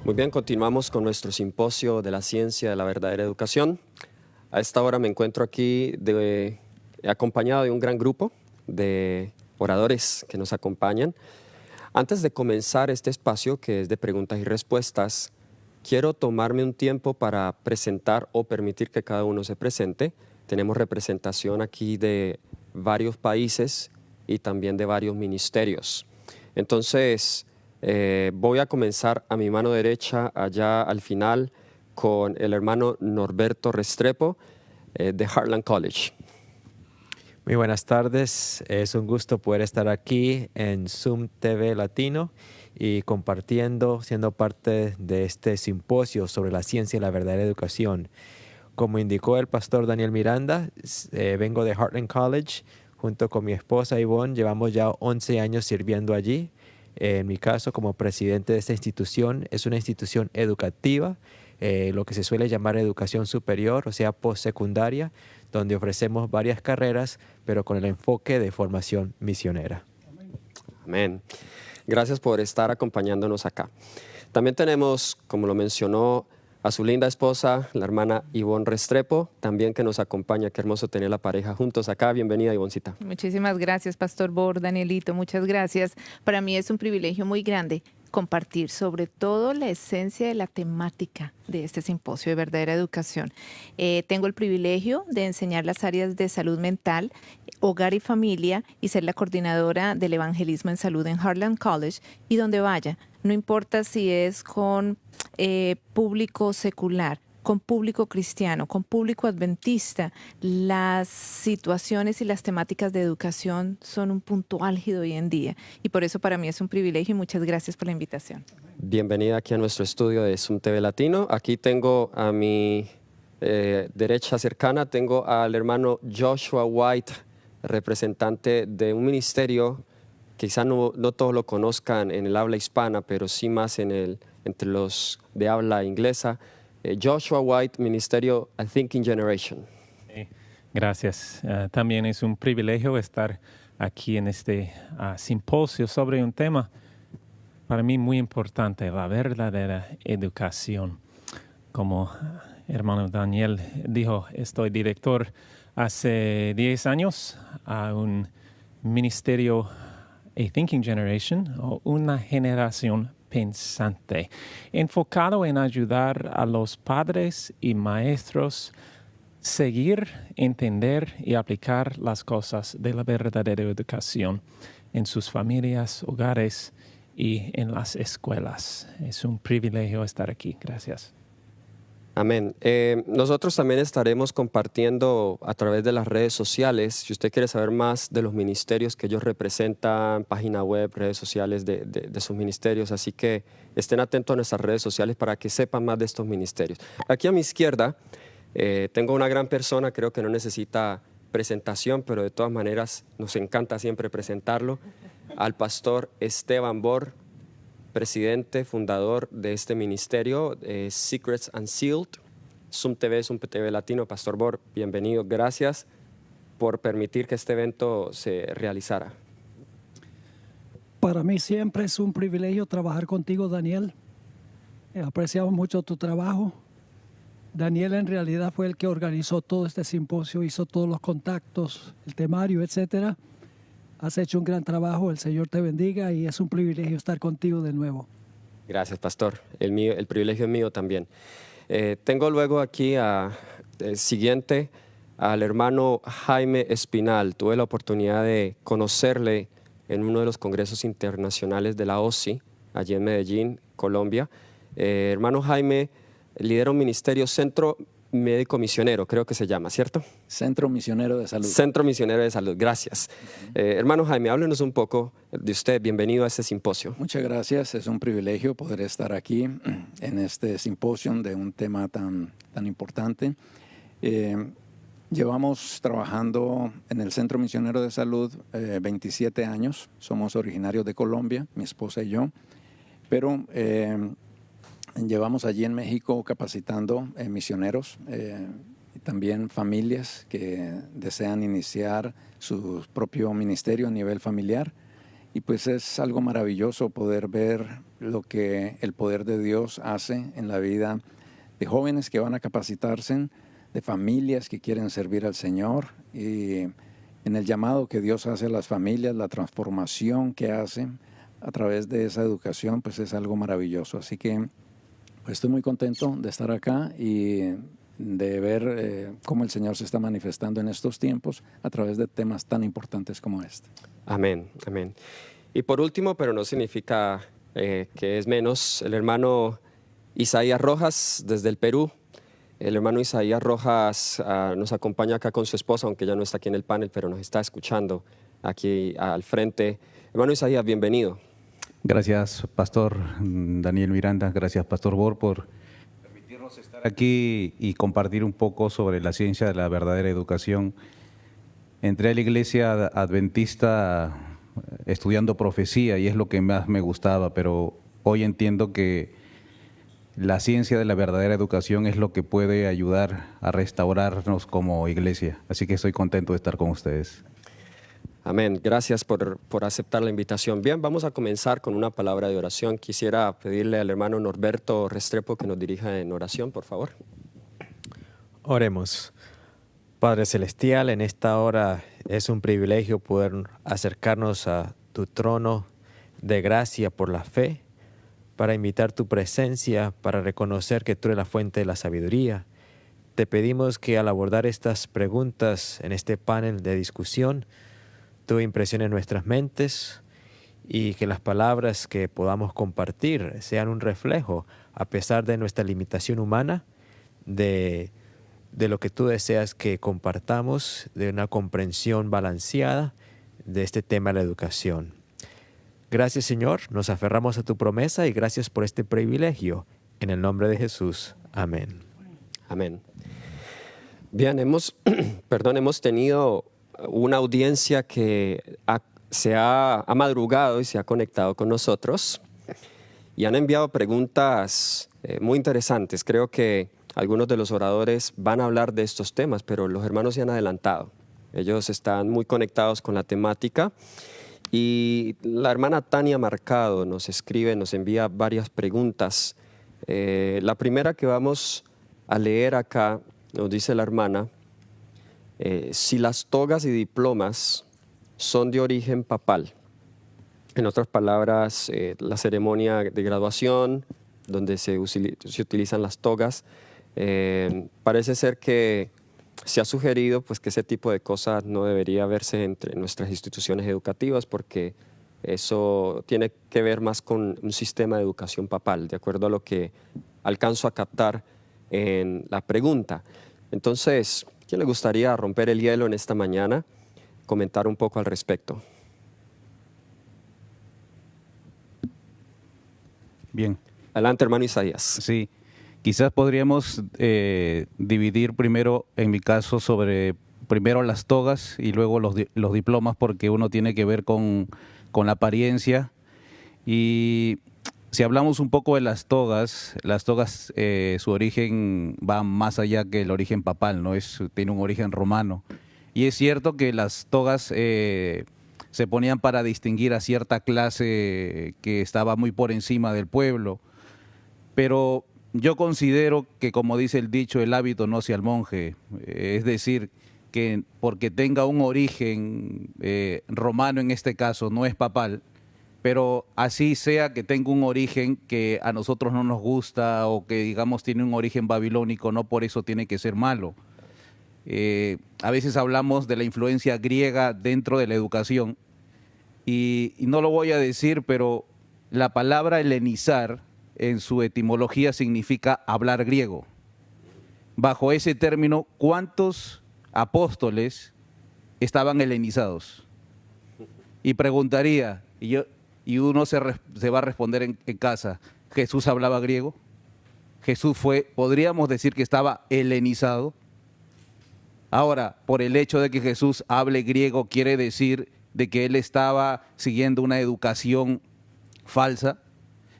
Muy bien, continuamos con nuestro simposio de la ciencia de la verdadera educación. A esta hora me encuentro aquí acompañado de un gran grupo de oradores que nos acompañan. Antes de comenzar este espacio, que es de preguntas y respuestas, quiero tomarme un tiempo para presentar o permitir que cada uno se presente. Tenemos representación aquí de varios países y también de varios ministerios. Entonces, voy a comenzar a mi mano derecha, allá al final, con el hermano Norberto Restrepo de Heartland College. Muy buenas tardes, es un gusto poder estar aquí en Zoom TV Latino y compartiendo, siendo parte de este simposio sobre la ciencia y la verdadera educación. Como indicó el pastor Daniel Miranda, vengo de Heartland College, junto con mi esposa Ivonne, llevamos ya 11 años sirviendo allí. En mi caso, como presidente de esta institución, es una institución educativa, lo que se suele llamar educación superior, o sea, postsecundaria, donde ofrecemos varias carreras, pero con el enfoque de formación misionera. Amén. Gracias por estar acompañándonos acá. También tenemos, como lo mencionó, a su linda esposa, la hermana Ivonne Restrepo, también que nos acompaña. Qué hermoso tener la pareja juntos acá. Bienvenida, Ivoncita. Muchísimas gracias, Pastor Bor, Danielito, muchas gracias. Para mí es un privilegio muy grande compartir sobre todo la esencia de la temática de este simposio de verdadera educación. Tengo el privilegio de enseñar las áreas de salud mental, hogar y familia y ser la coordinadora del evangelismo en salud en Heartland College y donde vaya. No importa si es con público secular, con público cristiano, con público adventista, las situaciones y las temáticas de educación son un punto álgido hoy en día. Y por eso para mí es un privilegio y muchas gracias por la invitación. Bienvenida aquí a nuestro estudio de Zoom TV Latino. Aquí tengo a mi derecha cercana, tengo al hermano Joshua White, representante de un ministerio, quizá no todos lo conozcan en el habla hispana, pero sí más entre los de habla inglesa. Joshua White, Ministerio A Thinking Generation. Gracias. También es un privilegio estar aquí en este simposio sobre un tema para mí muy importante, la verdadera educación. Como hermano Daniel dijo, estoy director hace 10 años a un ministerio A Thinking Generation, o una generación pensante, enfocado en ayudar a los padres y maestros seguir, entender y aplicar las cosas de la verdadera educación en sus familias, hogares y en las escuelas. Es un privilegio estar aquí. Gracias. Amén. Nosotros también estaremos compartiendo a través de las redes sociales. Si usted quiere saber más de los ministerios que ellos representan, página web, redes sociales de sus ministerios, así que estén atentos a nuestras redes sociales para que sepan más de estos ministerios. Aquí a mi izquierda tengo una gran persona, creo que no necesita presentación, pero de todas maneras nos encanta siempre presentarlo, al pastor Esteban Bor, presidente, fundador de este ministerio, Secrets Unsealed, Zoom TV Latino. Pastor Bor, bienvenido. Gracias por permitir que este evento se realizara. Para mí siempre es un privilegio trabajar contigo, Daniel. Apreciamos mucho tu trabajo. Daniel en realidad fue el que organizó todo este simposio, hizo todos los contactos, el temario, etcétera. Has hecho un gran trabajo, el Señor te bendiga y es un privilegio estar contigo de nuevo. Gracias, pastor. El privilegio es mío también. Tengo luego aquí siguiente al hermano Jaime Espinal. Tuve la oportunidad de conocerle en uno de los congresos internacionales de la OSI, allí en Medellín, Colombia. Hermano Jaime lidera un ministerio, Centro Médico Misionero, creo que se llama, ¿cierto? Centro Misionero de Salud. Centro Misionero de Salud, gracias. Hermano Jaime, háblenos un poco de usted. Bienvenido a este simposio. Muchas gracias, es un privilegio poder estar aquí en este simposio de un tema tan importante. Llevamos trabajando en el Centro Misionero de Salud 27 años. Somos originarios de Colombia, mi esposa y yo, pero llevamos allí en México capacitando misioneros y también familias que desean iniciar su propio ministerio a nivel familiar. Y pues es algo maravilloso poder ver lo que el poder de Dios hace en la vida de jóvenes que van a capacitarse, de familias que quieren servir al Señor, y en el llamado que Dios hace a las familias, la transformación que hace a través de esa educación, pues es algo maravilloso. Así que pues estoy muy contento de estar acá y de ver cómo el Señor se está manifestando en estos tiempos a través de temas tan importantes como este. Amén, amén. Y por último, pero no significa que es menos, el hermano Isaías Rojas desde el Perú. El hermano Isaías Rojas nos acompaña acá con su esposa, aunque ya no está aquí en el panel, pero nos está escuchando aquí al frente. Hermano Isaías, bienvenido. Gracias, Pastor Daniel Miranda. Gracias, Pastor Bor, por permitirnos estar aquí y compartir un poco sobre la ciencia de la verdadera educación. Entré a la iglesia adventista estudiando profecía y es lo que más me gustaba, pero hoy entiendo que la ciencia de la verdadera educación es lo que puede ayudar a restaurarnos como iglesia. Así que estoy contento de estar con ustedes. Amén. Gracias por aceptar la invitación. Bien, vamos a comenzar con una palabra de oración. Quisiera pedirle al hermano Norberto Restrepo que nos dirija en oración, por favor. Oremos. Padre Celestial, en esta hora es un privilegio poder acercarnos a tu trono de gracia por la fe, para invitar tu presencia, para reconocer que tú eres la fuente de la sabiduría. Te pedimos que al abordar estas preguntas en este panel de discusión, tú impresiones nuestras mentes y que las palabras que podamos compartir sean un reflejo, a pesar de nuestra limitación humana, de lo que tú deseas que compartamos, de una comprensión balanceada de este tema de la educación. Gracias, Señor, nos aferramos a tu promesa y gracias por este privilegio. En el nombre de Jesús. Amén. Amén. Bien, hemos tenido una audiencia que se ha madrugado y se ha conectado con nosotros y han enviado preguntas muy interesantes. Creo que algunos de los oradores van a hablar de estos temas, pero los hermanos se han adelantado. Ellos están muy conectados con la temática. Y la hermana Tania Marcado nos escribe, nos envía varias preguntas. La primera que vamos a leer acá, nos dice la hermana, si las togas y diplomas son de origen papal. En otras palabras, la ceremonia de graduación, donde se utilizan las togas, parece ser que se ha sugerido pues, que ese tipo de cosas no debería verse entre nuestras instituciones educativas porque eso tiene que ver más con un sistema de educación papal, de acuerdo a lo que alcanzo a captar en la pregunta. Entonces, ¿quién le gustaría romper el hielo en esta mañana? Comentar un poco al respecto. Bien. Adelante, hermano Isaías. Sí. Quizás podríamos dividir primero, en mi caso, sobre primero las togas y luego los diplomas, porque uno tiene que ver con la apariencia. Y si hablamos un poco de las togas, su origen va más allá que el origen papal, ¿no? Tiene un origen romano. Y es cierto que las togas se ponían para distinguir a cierta clase que estaba muy por encima del pueblo, pero yo considero que, como dice el dicho, el hábito no hace al monje, es decir, que porque tenga un origen romano en este caso, no es papal, pero así sea que tenga un origen que a nosotros no nos gusta o que digamos tiene un origen babilónico, no por eso tiene que ser malo. A veces hablamos de la influencia griega dentro de la educación y no lo voy a decir, pero la palabra helenizar en su etimología significa hablar griego. Bajo ese término, ¿cuántos apóstoles estaban helenizados? Y preguntaría, y uno se va a responder en casa, ¿Jesús hablaba griego? ¿Jesús podríamos decir que estaba helenizado? Ahora, por el hecho de que Jesús hable griego, ¿quiere decir de que él estaba siguiendo una educación falsa?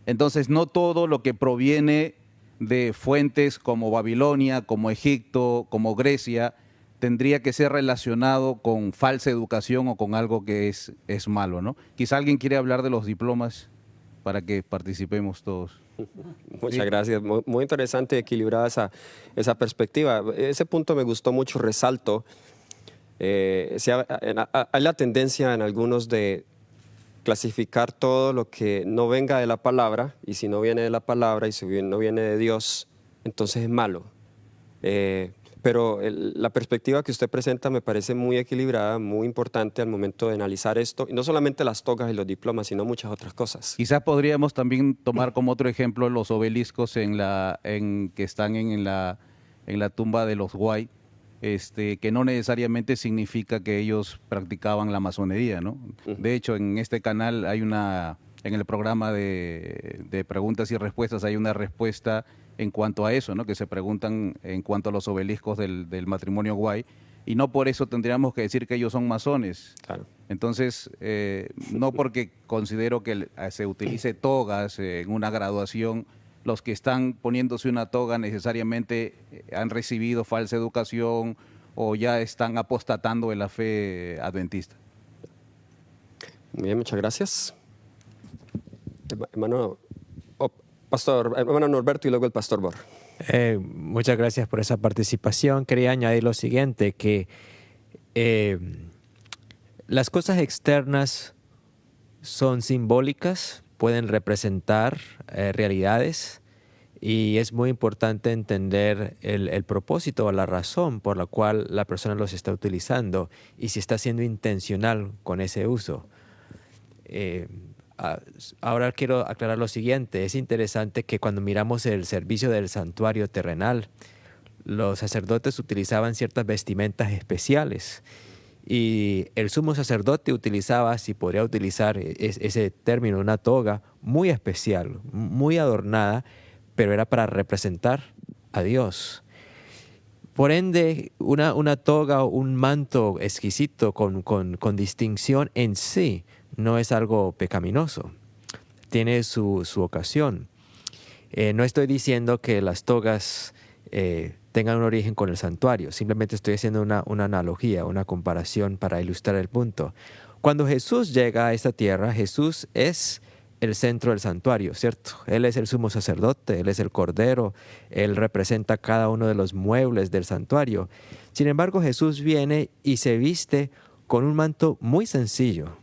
Entonces, no todo lo que proviene de fuentes como Babilonia, como Egipto, como Grecia, tendría que ser relacionado con falsa educación o con algo que es malo, ¿no? Quizá alguien quiere hablar de los diplomas para que participemos todos. Muchas gracias. Muy interesante y equilibrada esa perspectiva. Ese punto me gustó mucho, resalto. Hay la tendencia en algunos de clasificar todo lo que no venga de la palabra, y si no viene de la palabra y si no viene de Dios, entonces es malo. Pero la perspectiva que usted presenta me parece muy equilibrada, muy importante al momento de analizar esto, y no solamente las togas y los diplomas, sino muchas otras cosas. Quizás podríamos también tomar como otro ejemplo los obeliscos que están en la tumba de los Guay, que no necesariamente significa que ellos practicaban la masonería, ¿no? De hecho, en este canal en el programa de preguntas y respuestas hay una respuesta en cuanto a eso, ¿no? Que se preguntan en cuanto a los obeliscos del matrimonio Guay, y no por eso tendríamos que decir que ellos son masones. Claro. Entonces, no porque considero que se utilice togas en una graduación, los que están poniéndose una toga necesariamente han recibido falsa educación o ya están apostatando de la fe adventista. Muy bien, muchas gracias. Hermano Norberto y luego el pastor Bor. Muchas gracias por esa participación. Quería añadir lo siguiente, que las cosas externas son simbólicas, pueden representar realidades, y es muy importante entender el propósito o la razón por la cual la persona los está utilizando y si está siendo intencional con ese uso. Ahora quiero aclarar lo siguiente. Es interesante que cuando miramos el servicio del santuario terrenal, los sacerdotes utilizaban ciertas vestimentas especiales, y el sumo sacerdote utilizaba, si podría utilizar ese término, una toga muy especial, muy adornada, pero era para representar a Dios. Por ende, una toga o un manto exquisito con distinción en sí no es algo pecaminoso. Tiene su ocasión. No estoy diciendo que las togas tengan un origen con el santuario. Simplemente estoy haciendo una analogía, una comparación para ilustrar el punto. Cuando Jesús llega a esta tierra, Jesús es el centro del santuario, ¿cierto? Él es el sumo sacerdote, Él es el cordero, Él representa cada uno de los muebles del santuario. Sin embargo, Jesús viene y se viste con un manto muy sencillo.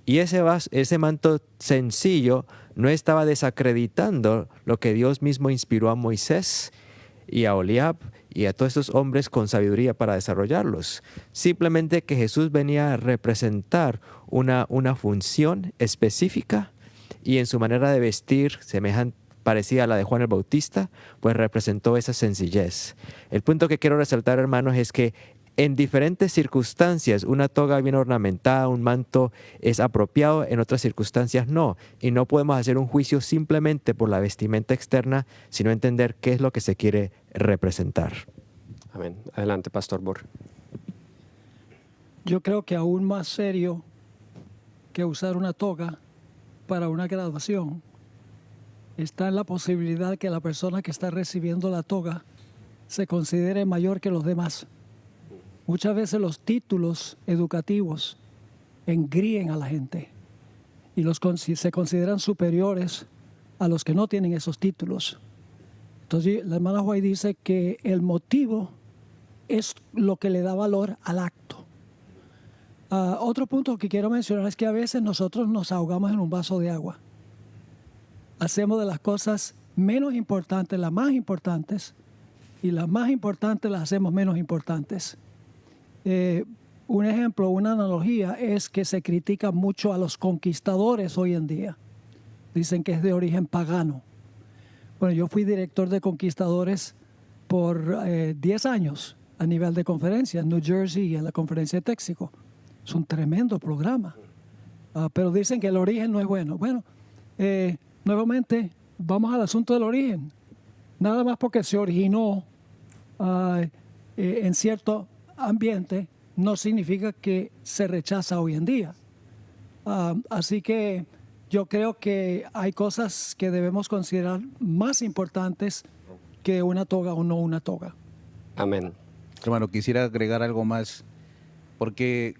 Y ese manto sencillo no estaba desacreditando lo que Dios mismo inspiró a Moisés y a Oliab y a todos estos hombres con sabiduría para desarrollarlos. Simplemente que Jesús venía a representar una función específica, y en su manera de vestir, parecida a la de Juan el Bautista, pues representó esa sencillez. El punto que quiero resaltar, hermanos, es que en diferentes circunstancias una toga bien ornamentada, un manto es apropiado, en otras circunstancias no. Y no podemos hacer un juicio simplemente por la vestimenta externa, sino entender qué es lo que se quiere representar. Amén. Adelante, pastor Bor. Yo creo que aún más serio que usar una toga para una graduación está en la posibilidad que la persona que está recibiendo la toga se considere mayor que los demás. Muchas veces los títulos educativos engríen a la gente y se consideran superiores a los que no tienen esos títulos. Entonces, la hermana White dice que el motivo es lo que le da valor al acto. Otro punto que quiero mencionar es que a veces nosotros nos ahogamos en un vaso de agua. Hacemos de las cosas menos importantes las más importantes, y las más importantes las hacemos menos importantes. Un ejemplo, una analogía es que se critica mucho a los conquistadores hoy en día. Dicen que es de origen pagano. Bueno, yo fui director de conquistadores por 10 años a nivel de conferencia en New Jersey y en la conferencia de Texaco. Es un tremendo programa. Pero dicen que el origen no es bueno. Bueno, nuevamente vamos al asunto del origen. Nada más porque se originó en cierto ambiente no significa que se rechaza hoy en día. Así que yo creo que hay cosas que debemos considerar más importantes que una toga o no una toga. Amén. Hermano, quisiera agregar algo más, porque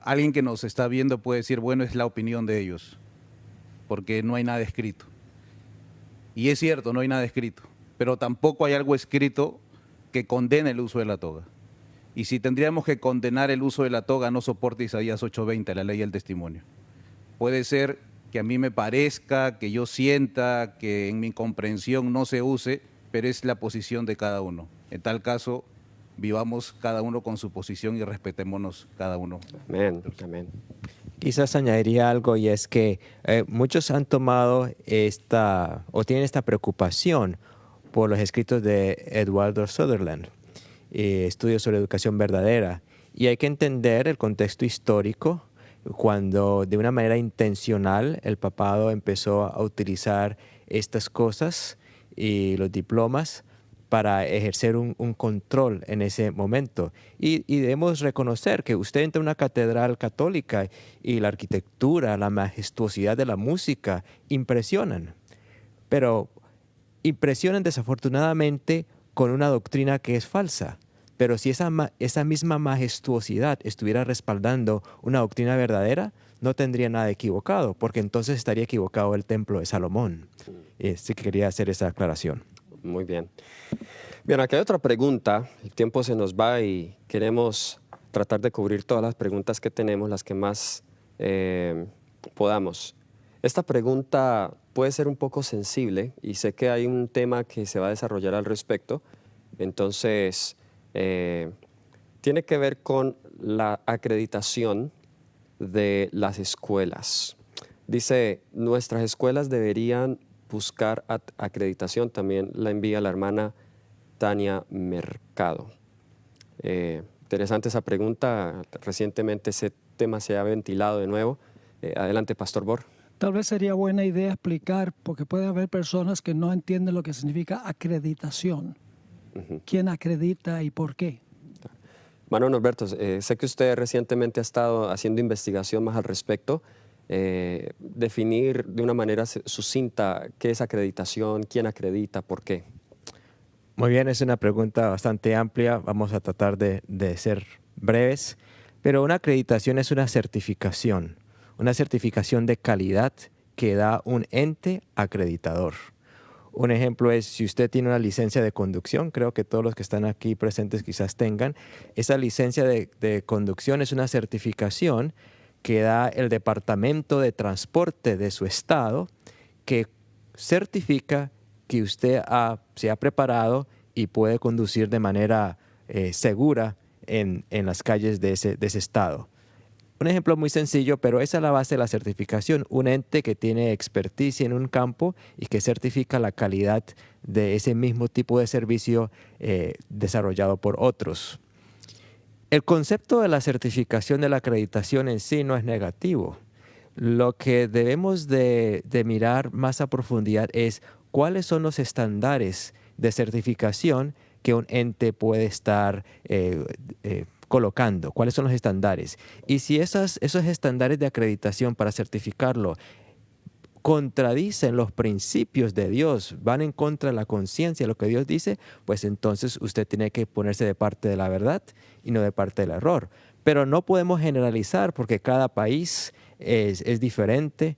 alguien que nos está viendo puede decir, bueno, es la opinión de ellos, porque no hay nada escrito. Y es cierto, no hay nada escrito, pero tampoco hay algo escrito que condene el uso de la toga. Y si tendríamos que condenar el uso de la toga, no soporta Isaías 8:20, la ley y el testimonio. Puede ser que a mí me parezca, que yo sienta, que en mi comprensión no se use, pero es la posición de cada uno. En tal caso, vivamos cada uno con su posición y respetémonos cada uno. Amén, amén. Quizás añadiría algo, y es que muchos han tomado tienen esta preocupación por los escritos de Edward Sutherland, estudios sobre educación verdadera. Y hay que entender el contexto histórico cuando de una manera intencional el papado empezó a utilizar estas cosas y los diplomas para ejercer un control en ese momento. Y debemos reconocer que usted entra a una catedral católica y la arquitectura, la majestuosidad de la música impresionan, pero impresionan desafortunadamente con una doctrina que es falsa. Pero si esa misma majestuosidad estuviera respaldando una doctrina verdadera, no tendría nada equivocado, porque entonces estaría equivocado el templo de Salomón. Sí que quería hacer esa aclaración. Muy bien. Bien, aquí hay otra pregunta. El tiempo se nos va y queremos tratar de cubrir todas las preguntas que tenemos, las que más podamos. Esta pregunta puede ser un poco sensible y sé que hay un tema que se va a desarrollar al respecto. Entonces, tiene que ver con la acreditación de las escuelas. Dice, nuestras escuelas deberían buscar acreditación. También la envía la hermana Tania Mercado. Interesante esa pregunta. Recientemente ese tema se ha ventilado de nuevo. Adelante, Pastor Bor. Tal vez sería buena idea explicar, porque puede haber personas que no entienden lo que significa acreditación. ¿Quién acredita y por qué? Hermano Norberto, sé que usted recientemente ha estado haciendo investigación más al respecto. Definir de una manera sucinta qué es acreditación, quién acredita, por qué. Muy bien, es una pregunta bastante amplia. Vamos a tratar de ser breves. Pero una acreditación es una certificación de calidad que da un ente acreditador. Un ejemplo es, si usted tiene una licencia de conducción, creo que todos los que están aquí presentes quizás tengan, esa licencia de conducción es una certificación que da el Departamento de Transporte de su estado, que certifica que usted se ha preparado y puede conducir de manera segura en las calles de ese estado. Un ejemplo muy sencillo, pero esa es la base de la certificación. Un ente que tiene experticia en un campo y que certifica la calidad de ese mismo tipo de servicio desarrollado por otros. El concepto de la certificación de la acreditación en sí no es negativo. Lo que debemos de mirar más a profundidad es cuáles son los estándares de certificación que un ente puede estar colocando, cuáles son los estándares. Y si esos estándares de acreditación para certificarlo contradicen los principios de Dios, van en contra de la conciencia de lo que Dios dice, pues entonces usted tiene que ponerse de parte de la verdad y no de parte del error. Pero no podemos generalizar porque cada país es diferente.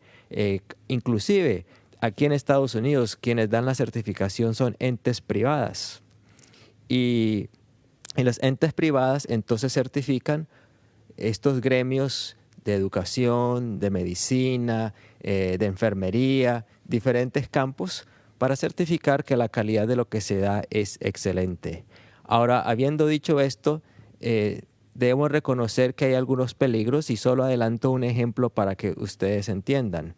Inclusive aquí en Estados Unidos quienes dan la certificación son entes privadas. Y en las entes privadas entonces certifican estos gremios de educación, de medicina, de enfermería, diferentes campos, para certificar que la calidad de lo que se da es excelente. Ahora, habiendo dicho esto, debemos reconocer que hay algunos peligros y solo adelanto un ejemplo para que ustedes entiendan.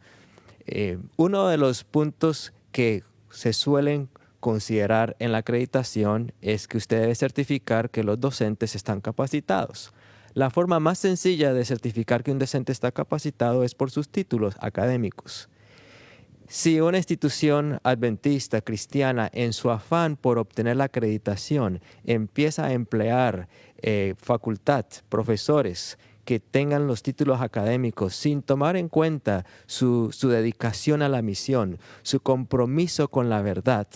Uno de los puntos que se suelen considerar en la acreditación es que usted debe certificar que los docentes están capacitados. La forma más sencilla de certificar que un docente está capacitado es por sus títulos académicos. Si una institución adventista cristiana, en su afán por obtener la acreditación, empieza a emplear facultad, profesores que tengan los títulos académicos sin tomar en cuenta su dedicación a la misión, su compromiso con la verdad,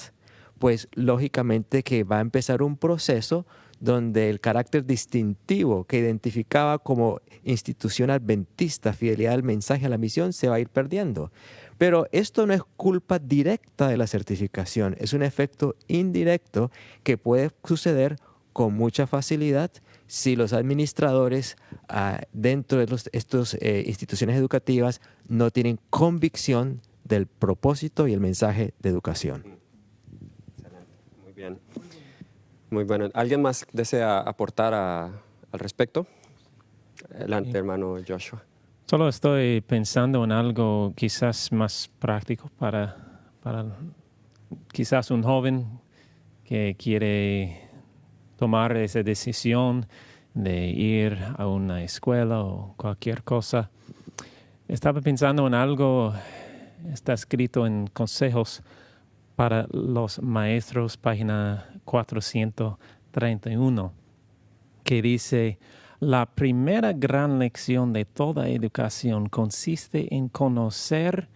pues lógicamente que va a empezar un proceso donde el carácter distintivo que identificaba como institución adventista, fidelidad al mensaje, a la misión, se va a ir perdiendo. Pero esto no es culpa directa de la certificación, es un efecto indirecto que puede suceder con mucha facilidad si los administradores dentro de estas instituciones educativas no tienen convicción del propósito y el mensaje de educación. Muy bien. Muy bueno. ¿Alguien más desea aportar al respecto? Adelante, hermano Joshua. Solo estoy pensando en algo quizás más práctico para quizás un joven que quiere tomar esa decisión de ir a una escuela o cualquier cosa. Estaba pensando en algo, está escrito en Consejos para los Maestros, página 431, que dice: la primera gran lección de toda educación consiste en conocer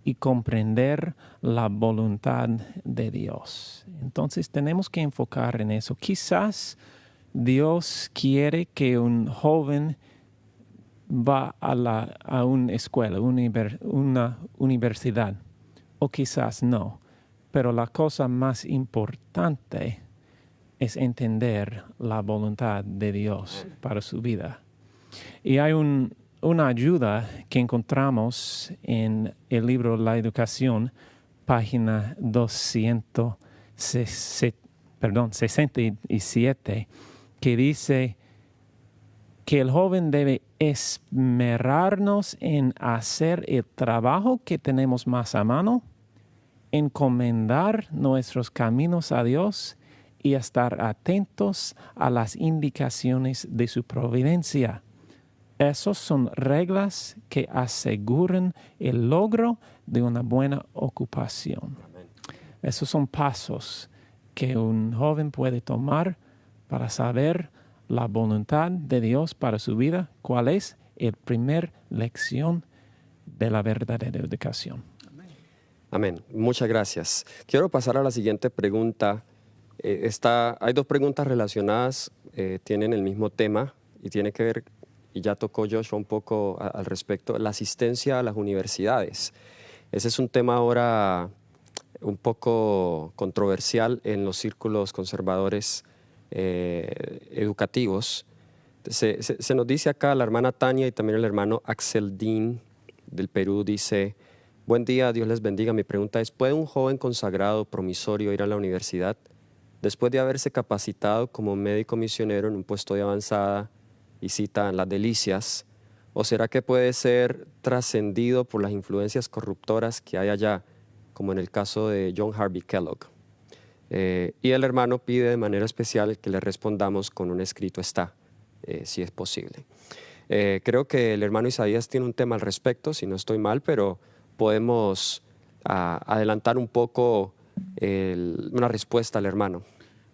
y comprender la voluntad de Dios. Entonces tenemos que enfocar en eso. Quizás Dios quiere que un joven va a una escuela, una universidad, o quizás no. Pero la cosa más importante es entender la voluntad de Dios para su vida. Y hay una ayuda que encontramos en el libro La Educación, página 267, que dice que el joven debe esmerarnos en hacer el trabajo que tenemos más a mano, encomendar nuestros caminos a Dios y estar atentos a las indicaciones de su providencia. Esas son reglas que aseguran el logro de una buena ocupación. Esos son pasos que un joven puede tomar para saber la voluntad de Dios para su vida. ¿Cuál es la primera lección de la verdadera educación? Amén. Muchas gracias. Quiero pasar a la siguiente pregunta. Hay dos preguntas relacionadas, tienen el mismo tema y tiene que ver, y ya tocó Joshua un poco al respecto, la asistencia a las universidades. Ese es un tema ahora un poco controversial en los círculos conservadores educativos. Se nos dice acá, la hermana Tania y también el hermano Axel Dean del Perú dice: buen día, Dios les bendiga. Mi pregunta es, ¿puede un joven consagrado promisorio ir a la universidad después de haberse capacitado como médico misionero en un puesto de avanzada y cita en las delicias? ¿O será que puede ser trascendido por las influencias corruptoras que hay allá, como en el caso de John Harvey Kellogg? Y el hermano pide de manera especial que le respondamos con un escrito está, si es posible. Creo que el hermano Isaías tiene un tema al respecto, si no estoy mal, pero podemos adelantar un poco una respuesta al hermano.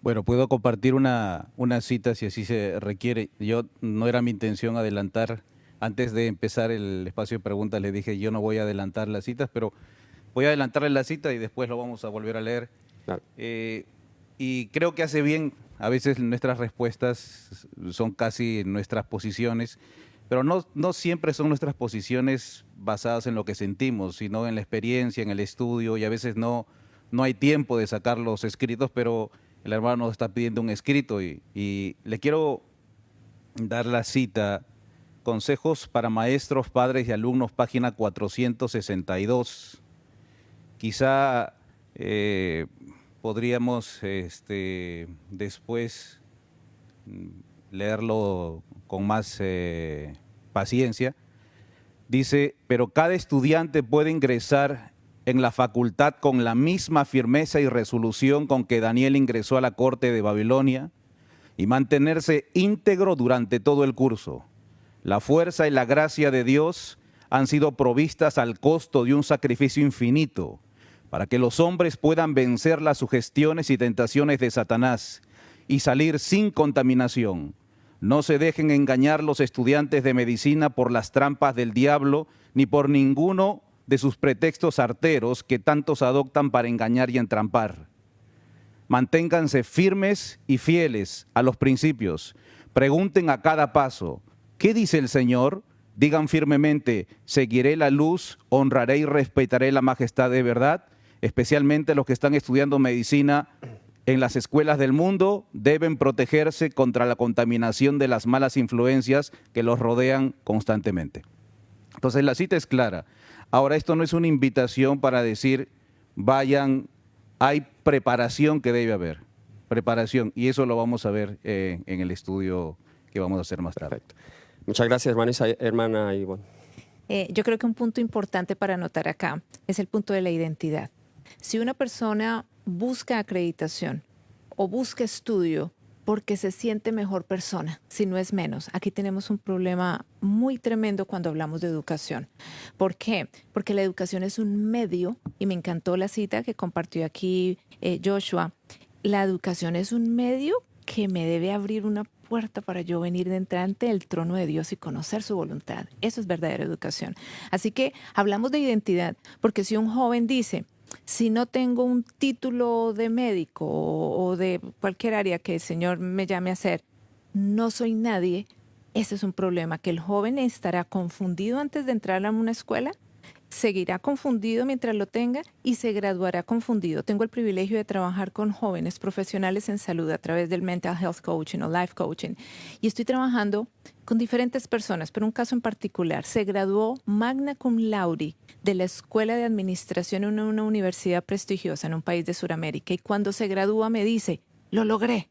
Bueno, puedo compartir una cita si así se requiere. Yo no era mi intención adelantar. Antes de empezar el espacio de preguntas le dije yo no voy a adelantar las citas, pero voy a adelantarle la cita y después lo vamos a volver a leer. Claro. Y creo que hace bien. A veces nuestras respuestas son casi nuestras posiciones, pero no siempre son nuestras posiciones basadas en lo que sentimos, sino en la experiencia, en el estudio, y a veces no hay tiempo de sacar los escritos, pero el hermano está pidiendo un escrito y le quiero dar la cita: Consejos para Maestros, Padres y Alumnos, página 462. Quizá podríamos después leerlo con más paciencia. Dice: pero cada estudiante puede ingresar en la facultad con la misma firmeza y resolución con que Daniel ingresó a la corte de Babilonia y mantenerse íntegro durante todo el curso. La fuerza y la gracia de Dios han sido provistas al costo de un sacrificio infinito para que los hombres puedan vencer las sugestiones y tentaciones de Satanás y salir sin contaminación. No se dejen engañar los estudiantes de medicina por las trampas del diablo, ni por ninguno de sus pretextos arteros que tantos adoptan para engañar y entrampar. Manténganse firmes y fieles a los principios. Pregunten a cada paso, ¿qué dice el Señor? Digan firmemente, seguiré la luz, honraré y respetaré la majestad de verdad. Especialmente los que están estudiando medicina en las escuelas del mundo deben protegerse contra la contaminación de las malas influencias que los rodean constantemente. Entonces la cita es clara. Ahora esto no es una invitación para decir, vayan, hay preparación que debe haber, preparación, y eso lo vamos a ver en el estudio que vamos a hacer más tarde. Perfecto. Muchas gracias, hermana Ivonne. Yo creo que un punto importante para anotar acá es el punto de la identidad. Si una persona busca acreditación o busca estudio porque se siente mejor persona, si no es menos, aquí tenemos un problema muy tremendo cuando hablamos de educación. ¿Por qué? Porque la educación es un medio, y me encantó la cita que compartió aquí Joshua, la educación es un medio que me debe abrir una puerta para yo venir de entrar ante el trono de Dios y conocer su voluntad. Eso es verdadera educación. Así que hablamos de identidad, porque si un joven dice, si no tengo un título de médico o de cualquier área que el Señor me llame a hacer, no soy nadie, ese es un problema, que el joven estará confundido antes de entrar a una escuela, seguirá confundido mientras lo tenga y se graduará confundido. Tengo el privilegio de trabajar con jóvenes profesionales en salud a través del Mental Health Coaching o Life Coaching, y estoy trabajando con diferentes personas, pero un caso en particular. Se graduó magna cum laude de la Escuela de Administración en una universidad prestigiosa en un país de Sudamérica, y cuando se gradúa me dice, lo logré.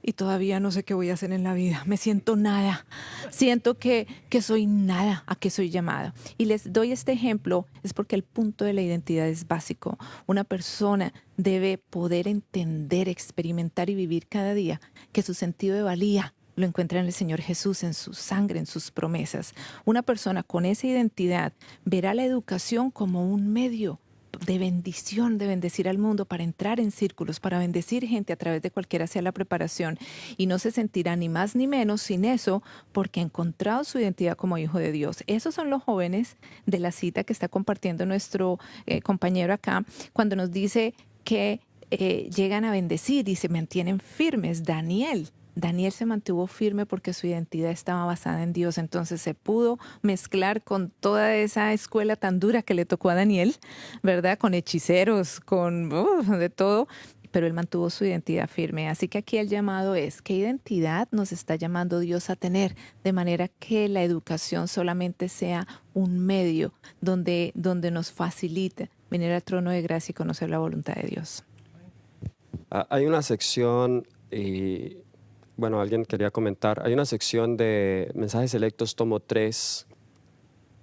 Y todavía no sé qué voy a hacer en la vida. Me siento nada. Siento que soy nada, a qué soy llamada. Y les doy este ejemplo, es porque el punto de la identidad es básico. Una persona debe poder entender, experimentar y vivir cada día que su sentido de valía lo encuentra en el Señor Jesús, en su sangre, en sus promesas. Una persona con esa identidad verá la educación como un medio de bendición, de bendecir al mundo, para entrar en círculos, para bendecir gente a través de cualquiera sea la preparación, y no se sentirá ni más ni menos sin eso, porque ha encontrado su identidad como hijo de Dios. Esos son los jóvenes de la cita que está compartiendo nuestro compañero acá, cuando nos dice que llegan a bendecir y se mantienen firmes. Daniel se mantuvo firme porque su identidad estaba basada en Dios, entonces se pudo mezclar con toda esa escuela tan dura que le tocó a Daniel, ¿verdad? Con hechiceros, con de todo, pero él mantuvo su identidad firme. Así que aquí el llamado es, ¿qué identidad nos está llamando Dios a tener? De manera que la educación solamente sea un medio donde nos facilite venir al trono de gracia y conocer la voluntad de Dios. Hay una sección, bueno, alguien quería comentar, hay una sección de mensajes selectos, tomo 3,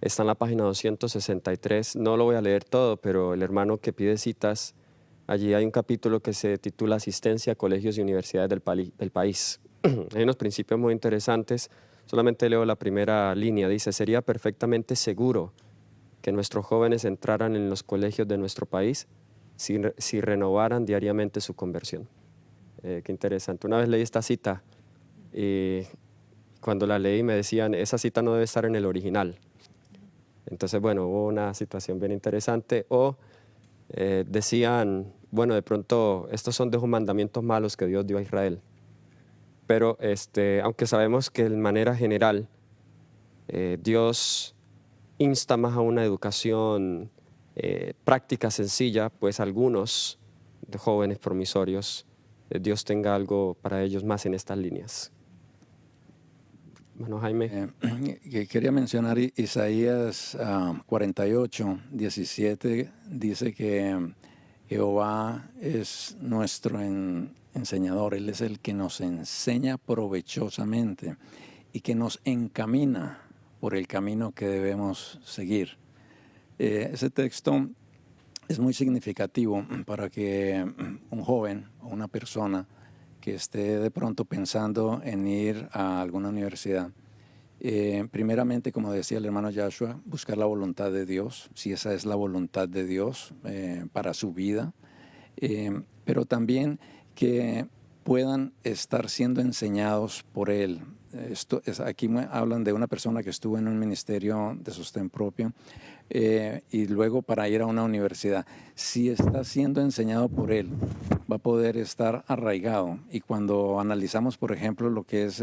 está en la página 263, no lo voy a leer todo, pero el hermano que pide citas, allí hay un capítulo que se titula Asistencia a colegios y universidades del país. Hay unos principios muy interesantes, solamente leo la primera línea, dice, sería perfectamente seguro que nuestros jóvenes entraran en los colegios de nuestro país si renovaran diariamente su conversión. Qué interesante. Una vez leí esta cita y cuando la leí me decían, esa cita no debe estar en el original. Entonces, bueno, hubo una situación bien interesante. O decían, bueno, de pronto, estos son de los mandamientos malos que Dios dio a Israel. Pero aunque sabemos que de manera general Dios insta más a una educación práctica, sencilla, pues algunos de jóvenes promisorios, Dios tenga algo para ellos más en estas líneas. Bueno, Jaime. Quería mencionar Isaías 48, 17, dice que Jehová es nuestro enseñador, Él es el que nos enseña provechosamente y que nos encamina por el camino que debemos seguir. Ese texto es muy significativo para que un joven o una persona que esté de pronto pensando en ir a alguna universidad, primeramente, como decía el hermano Joshua, buscar la voluntad de Dios, si esa es la voluntad de Dios para su vida, pero también que puedan estar siendo enseñados por Él. Aquí hablan de una persona que estuvo en un ministerio de sostén propio y luego para ir a una universidad. Si está siendo enseñado por Él, va a poder estar arraigado. Y cuando analizamos, por ejemplo, lo que es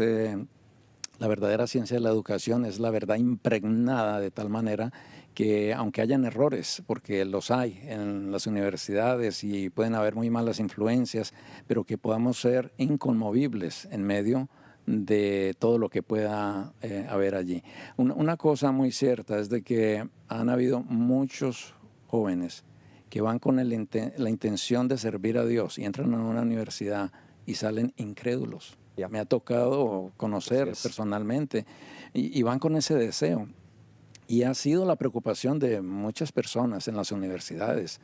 la verdadera ciencia de la educación, es la verdad impregnada de tal manera que aunque hayan errores, porque los hay en las universidades y pueden haber muy malas influencias, pero que podamos ser inconmovibles en medio de todo lo que pueda haber allí. Una cosa muy cierta es de que han habido muchos jóvenes que van con la intención de servir a Dios y entran a una universidad y salen incrédulos. Ya. Me ha tocado conocer Así es. personalmente y van con ese deseo. Y ha sido la preocupación de muchas personas en las universidades,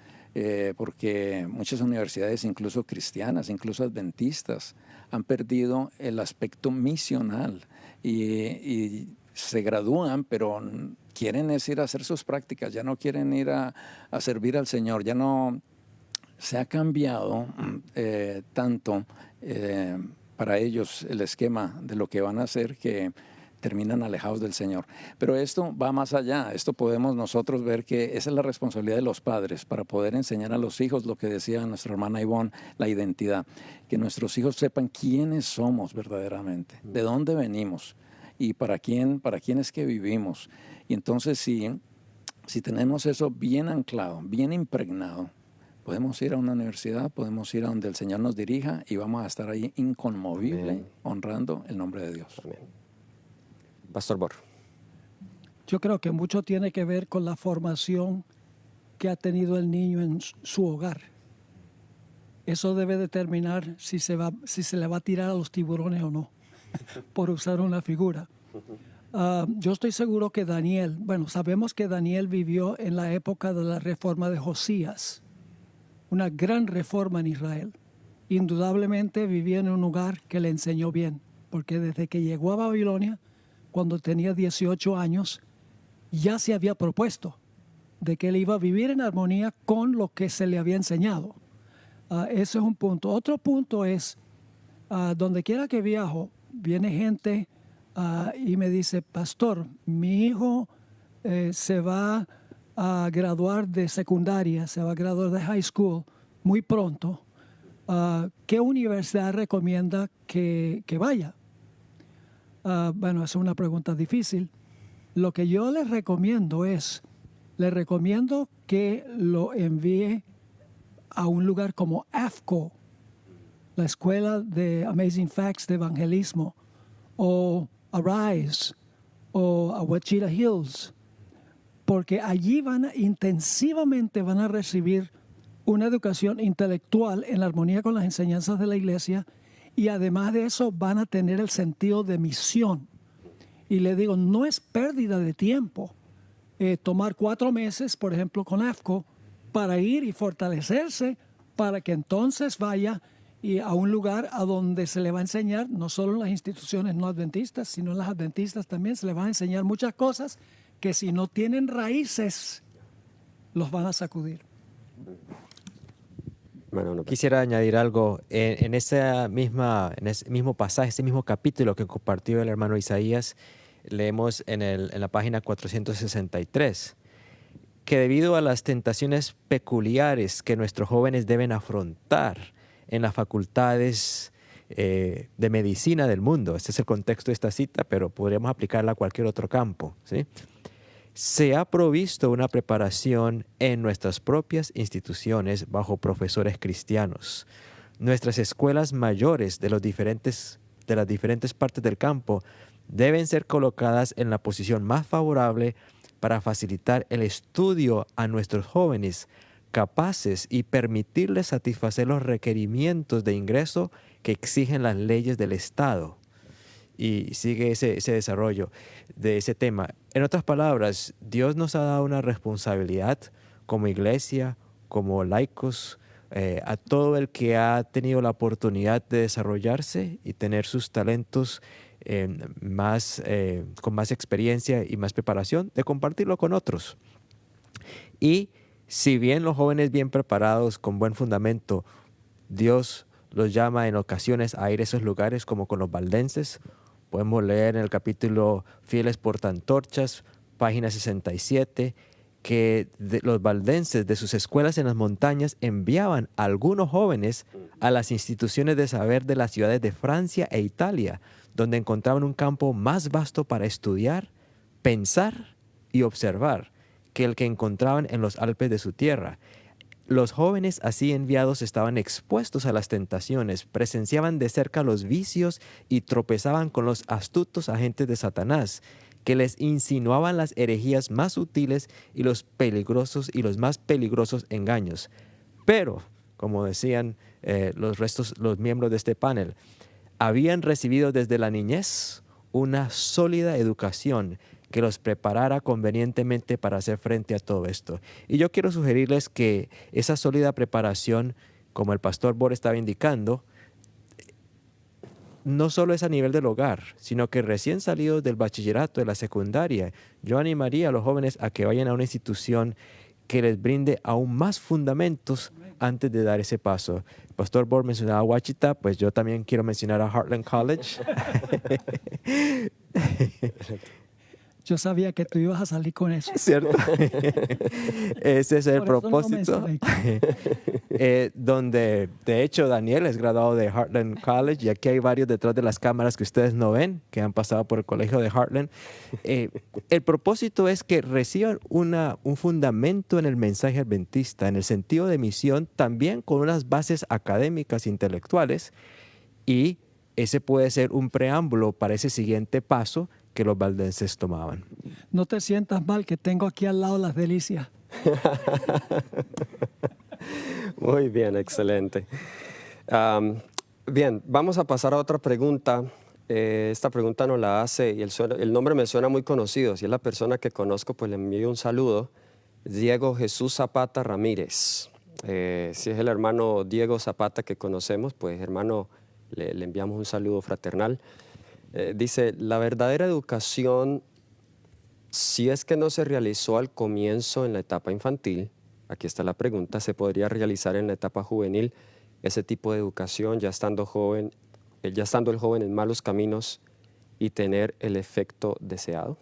porque muchas universidades, incluso cristianas, incluso adventistas, han perdido el aspecto misional y se gradúan, pero quieren ir a hacer sus prácticas, ya no quieren ir a servir al Señor, ya no se ha cambiado tanto para ellos el esquema de lo que van a hacer que terminan alejados del Señor. Pero esto va más allá. Esto podemos nosotros ver que esa es la responsabilidad de los padres para poder enseñar a los hijos lo que decía nuestra hermana Ivonne, la identidad. Que nuestros hijos sepan quiénes somos verdaderamente, de dónde venimos y para quién es que vivimos. Y entonces si tenemos eso bien anclado, bien impregnado, podemos ir a una universidad, podemos ir a donde el Señor nos dirija y vamos a estar ahí inconmovible, Amén. honrando el nombre de Dios. Amén. Pastor Bor. Yo creo que mucho tiene que ver con la formación que ha tenido el niño en su hogar. Eso debe determinar si se le va a tirar a los tiburones o no, por usar una figura. Yo estoy seguro que sabemos que Daniel vivió en la época de la reforma de Josías, una gran reforma en Israel. Indudablemente vivía en un lugar que le enseñó bien, porque desde que llegó a Babilonia, cuando tenía 18 años, ya se había propuesto de que él iba a vivir en armonía con lo que se le había enseñado. Ese es un punto. Otro punto es, donde quiera que viajo, viene gente y me dice, pastor, mi hijo se va a graduar de secundaria, se va a graduar de high school muy pronto. ¿Qué universidad recomienda que vaya? Bueno, es una pregunta difícil. Lo que yo les recomiendo que lo envíe a un lugar como AFCO, la Escuela de Amazing Facts de Evangelismo, o Arise, o a Wachita Hills, porque allí intensivamente van a recibir una educación intelectual en armonía con las enseñanzas de la iglesia. Y además de eso van a tener el sentido de misión. Y le digo, no es pérdida de tiempo tomar 4 meses, por ejemplo, con AFCO, para ir y fortalecerse, para que entonces vaya a un lugar a donde se le va a enseñar, no solo en las instituciones no adventistas, sino en las adventistas también, se le van a enseñar muchas cosas que si no tienen raíces, los van a sacudir. Bueno, Quisiera añadir algo. En ese mismo pasaje, ese mismo capítulo que compartió el hermano Isaías, leemos en la página 463 que debido a las tentaciones peculiares que nuestros jóvenes deben afrontar en las facultades de medicina del mundo, este es el contexto de esta cita, pero podríamos aplicarla a cualquier otro campo, ¿sí? Se ha provisto una preparación en nuestras propias instituciones bajo profesores cristianos. Nuestras escuelas mayores de las diferentes partes del campo deben ser colocadas en la posición más favorable para facilitar el estudio a nuestros jóvenes capaces y permitirles satisfacer los requerimientos de ingreso que exigen las leyes del Estado. Y sigue ese desarrollo de ese tema. En otras palabras, Dios nos ha dado una responsabilidad como iglesia, como laicos, a todo el que ha tenido la oportunidad de desarrollarse y tener sus talentos con más experiencia y más preparación, de compartirlo con otros. Y si bien los jóvenes bien preparados, con buen fundamento, Dios los llama en ocasiones a ir a esos lugares como con los valdenses. Podemos leer en el capítulo Fieles Portantorchas, página 67, que los valdenses de sus escuelas en las montañas enviaban a algunos jóvenes a las instituciones de saber de las ciudades de Francia e Italia, donde encontraban un campo más vasto para estudiar, pensar y observar que el que encontraban en los Alpes de su tierra. Los jóvenes así enviados estaban expuestos a las tentaciones, presenciaban de cerca los vicios y tropezaban con los astutos agentes de Satanás, que les insinuaban las herejías más sutiles y los más peligrosos engaños. Pero, como decían los miembros de este panel, habían recibido desde la niñez una sólida educación que los preparara convenientemente para hacer frente a todo esto. Y yo quiero sugerirles que esa sólida preparación, como el pastor Bor estaba indicando, no solo es a nivel del hogar, sino que recién salidos del bachillerato, de la secundaria, yo animaría a los jóvenes a que vayan a una institución que les brinde aún más fundamentos antes de dar ese paso. El pastor Bor mencionaba a Ouachita, pues yo también quiero mencionar a Heartland College. Yo sabía que tú ibas a salir con eso. ¿Cierto? Ese es el Por eso no propósito. mencioné. Donde, de hecho, Daniel es graduado de Heartland College y aquí hay varios detrás de las cámaras que ustedes no ven, que han pasado por el colegio de Heartland. El propósito es que reciban un fundamento en el mensaje adventista, en el sentido de misión, también con unas bases académicas intelectuales, y ese puede ser un preámbulo para ese siguiente paso que los valdenses tomaban. No te sientas mal, que tengo aquí al lado las delicias. Muy bien, excelente. Bien, vamos a pasar a otra pregunta. Esta pregunta nos la hace, y el nombre me suena muy conocido. Si es la persona que conozco, pues le envío un saludo. Diego Jesús Zapata Ramírez. Si es el hermano Diego Zapata que conocemos, pues hermano, le enviamos un saludo fraternal. Dice, la verdadera educación, si es que no se realizó al comienzo en la etapa infantil, aquí está la pregunta, ¿se podría realizar en la etapa juvenil ese tipo de educación ya estando el joven en malos caminos y tener el efecto deseado?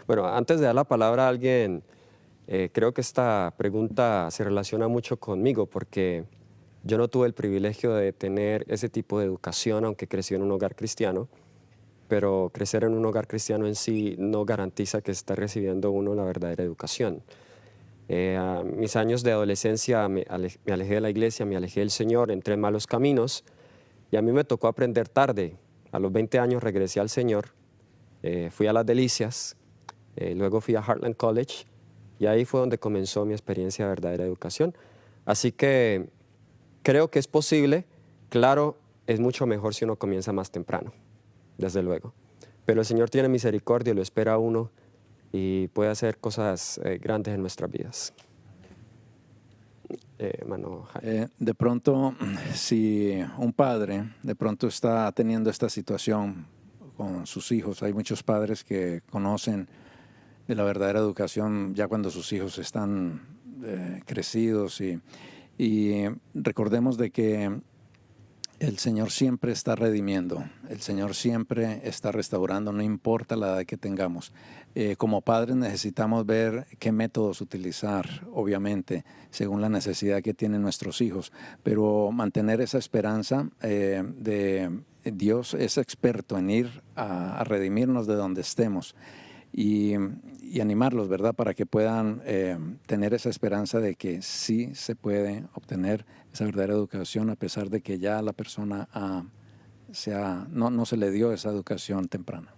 Bueno, antes de dar la palabra a alguien, creo que esta pregunta se relaciona mucho conmigo porque yo no tuve el privilegio de tener ese tipo de educación, aunque crecí en un hogar cristiano, pero crecer en un hogar cristiano en sí no garantiza que esté recibiendo uno la verdadera educación. A mis años de adolescencia me alejé de la iglesia, me alejé del Señor, entré en malos caminos y a mí me tocó aprender tarde. A los 20 años regresé al Señor, fui a Las Delicias, luego fui a Heartland College y ahí fue donde comenzó mi experiencia de verdadera educación. Así que creo que es posible, claro, es mucho mejor si uno comienza más temprano, desde luego. Pero el Señor tiene misericordia y lo espera a uno y puede hacer cosas grandes en nuestras vidas. De pronto, si un padre de pronto está teniendo esta situación con sus hijos, hay muchos padres que conocen de la verdadera educación ya cuando sus hijos están crecidos y recordemos de que el Señor siempre está redimiendo, el Señor siempre está restaurando, no importa la edad que tengamos. Como padres necesitamos ver qué métodos utilizar, obviamente, según la necesidad que tienen nuestros hijos, pero mantener esa esperanza de Dios es experto en ir a redimirnos de donde estemos y animarlos, ¿verdad?, para que puedan tener esa esperanza de que sí se puede obtener esa verdadera educación a pesar de que ya la persona no se le dio esa educación temprana.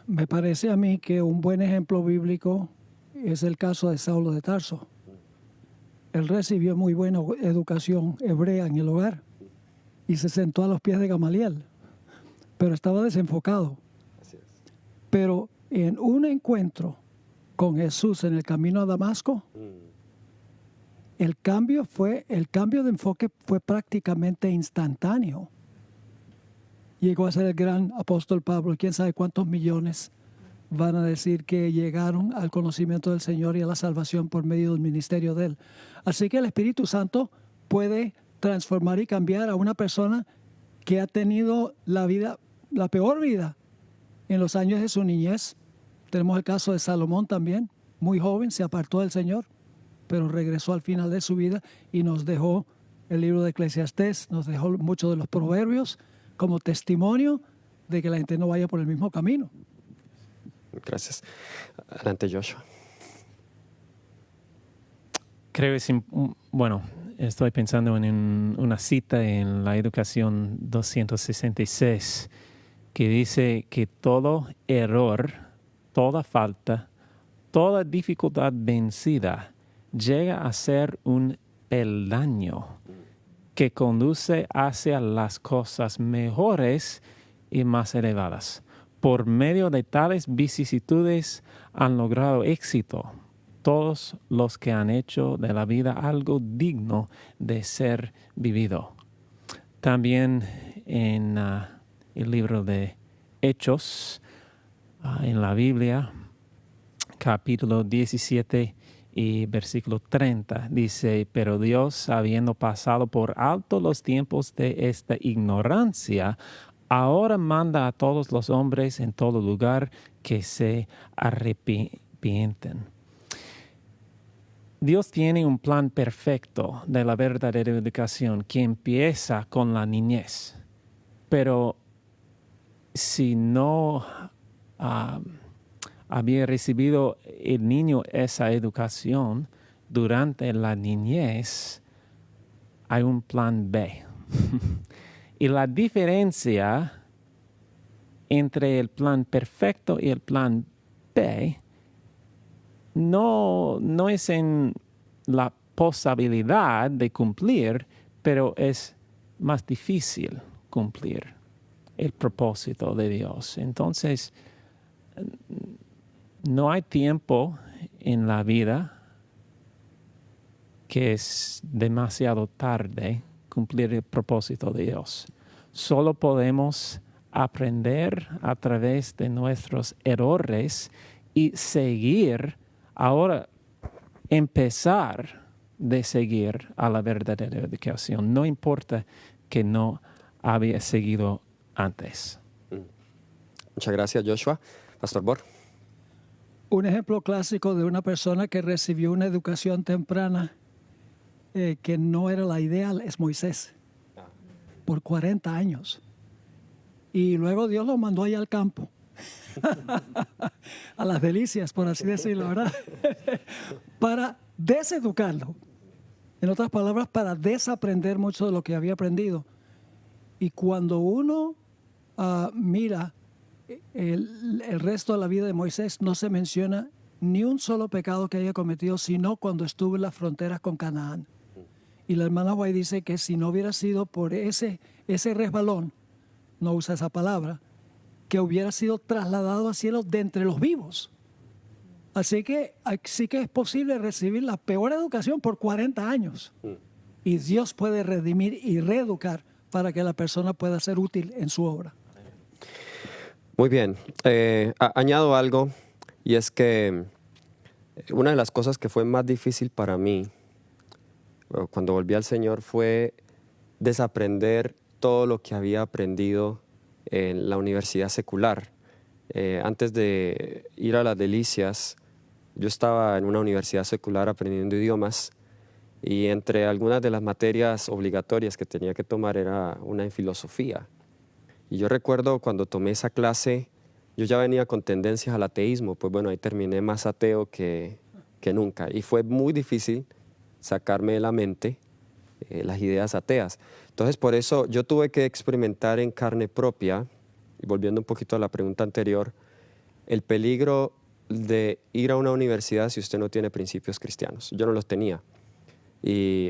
Me parece a mí que un buen ejemplo bíblico es el caso de Saulo de Tarso. Él recibió muy buena educación hebrea en el hogar y se sentó a los pies de Gamaliel, pero estaba desenfocado. Pero en un encuentro con Jesús en el camino a Damasco, el cambio de enfoque fue prácticamente instantáneo. Llegó a ser el gran apóstol Pablo, quién sabe cuántos millones van a decir que llegaron al conocimiento del Señor y a la salvación por medio del ministerio de Él. Así que el Espíritu Santo puede transformar y cambiar a una persona que ha tenido la peor vida en los años de su niñez Tenemos el caso de Salomón también, muy joven, se apartó del Señor, pero regresó al final de su vida y nos dejó el libro de Eclesiastés, nos dejó muchos de los proverbios como testimonio de que la gente no vaya por el mismo camino. Gracias. Adelante, Joshua. Creo que bueno, estoy pensando en una cita en la Educación 266 que dice que todo error, toda falta, toda dificultad vencida llega a ser un peldaño que conduce hacia las cosas mejores y más elevadas. Por medio de tales vicisitudes han logrado éxito todos los que han hecho de la vida algo digno de ser vivido. También en el libro de Hechos, en la Biblia, capítulo 17 y versículo 30, dice, pero Dios, habiendo pasado por alto los tiempos de esta ignorancia, ahora manda a todos los hombres en todo lugar que se arrepienten. Dios tiene un plan perfecto de la verdadera educación que empieza con la niñez. Pero si no había recibido el niño esa educación durante la niñez, hay un plan B. Y la diferencia entre el plan perfecto y el plan B no es en la posibilidad de cumplir, pero es más difícil cumplir el propósito de Dios. Entonces, no hay tiempo en la vida que es demasiado tarde cumplir el propósito de Dios. Solo podemos aprender a través de nuestros errores y seguir. Ahora, empezar de seguir a la verdadera educación. No importa que no había seguido antes. Muchas gracias, Joshua. Pastor Bor. Un ejemplo clásico de una persona que recibió una educación temprana que no era la ideal es Moisés, por 40 años. Y luego Dios lo mandó allá al campo. A las delicias, por así decirlo, ¿verdad? Para deseducarlo. En otras palabras, para desaprender mucho de lo que había aprendido. Y cuando uno mira el resto de la vida de Moisés, no se menciona ni un solo pecado que haya cometido, sino cuando estuvo en las fronteras con Canaán. Y la hermana White dice que si no hubiera sido por ese resbalón, no usa esa palabra, que hubiera sido trasladado al cielo de entre los vivos. Así que es posible recibir la peor educación por 40 años. Y Dios puede redimir y reeducar para que la persona pueda ser útil en su obra. Muy bien. Añado algo, y es que una de las cosas que fue más difícil para mí cuando volví al Señor fue desaprender todo lo que había aprendido en la universidad secular. Antes de ir a las Delicias, yo estaba en una universidad secular aprendiendo idiomas, y entre algunas de las materias obligatorias que tenía que tomar era una en filosofía. Y yo recuerdo cuando tomé esa clase, yo ya venía con tendencias al ateísmo, pues bueno, ahí terminé más ateo que nunca. Y fue muy difícil sacarme de la mente las ideas ateas. Entonces, por eso yo tuve que experimentar en carne propia, y volviendo un poquito a la pregunta anterior, el peligro de ir a una universidad si usted no tiene principios cristianos. Yo no los tenía. Y